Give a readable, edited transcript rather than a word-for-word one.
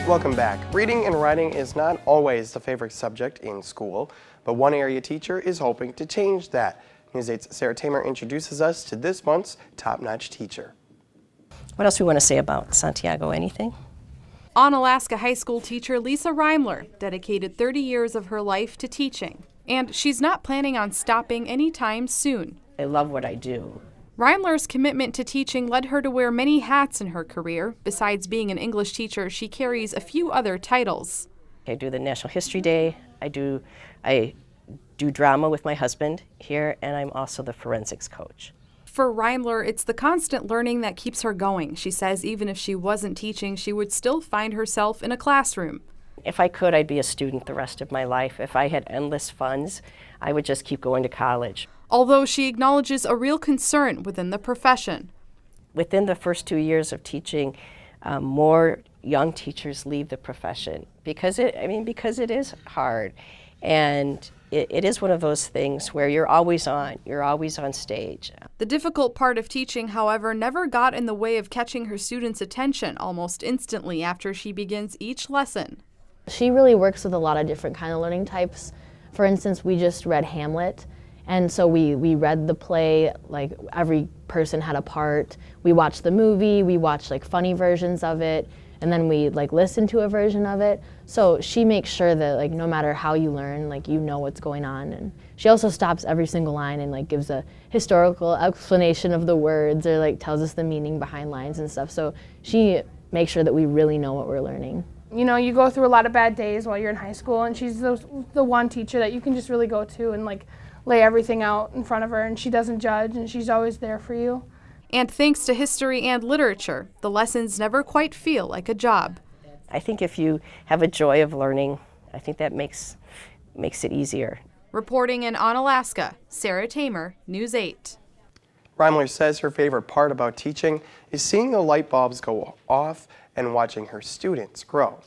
Welcome back. Reading and writing is not always the favorite subject in school, but one area teacher is hoping to change that. News 8's Sarah Tamer introduces us to this month's top-notch teacher. What else do we want to say about Santiago? Anything? Onalaska High School teacher Lisa Reimler dedicated 30 years of her life to teaching, and she's not planning on stopping anytime soon. I love what I do. Reimler's commitment to teaching led her to wear many hats in her career. Besides being an English teacher, she carries a few other titles. I do the National History Day. I do drama with my husband here, and I'm also the forensics coach. For Reimler, it's the constant learning that keeps her going. She says even if she wasn't teaching, she would still find herself in a classroom. If I could, I'd be a student the rest of my life. If I had endless funds, I would just keep going to college. Although she acknowledges a real concern within the profession. Within the first 2 years of teaching, more young teachers leave the profession because it is hard, and it is one of those things where you're always on stage. The difficult part of teaching, however, never got in the way of catching her students' attention almost instantly after she begins each lesson. She really works with a lot of different kind of learning types. For instance, we just read Hamlet. And so we read the play, like every person had a part. We watched the movie, we watched like funny versions of it, and then we like listened to a version of it. So she makes sure that like no matter how you learn, like you know what's going on. And she also stops every single line and like gives a historical explanation of the words or like tells us the meaning behind lines and stuff. So she makes sure that we really know what we're learning. You know, you go through a lot of bad days while you're in high school, and she's the one teacher that you can just really go to and like lay everything out in front of her, and she doesn't judge, and she's always there for you. And thanks to history and literature, the lessons never quite feel like a job. I think if you have a joy of learning, I think that makes it easier. Reporting in Onalaska, Sarah Tamer, News 8. Reimler says her favorite part about teaching is seeing the light bulbs go off and watching her students grow.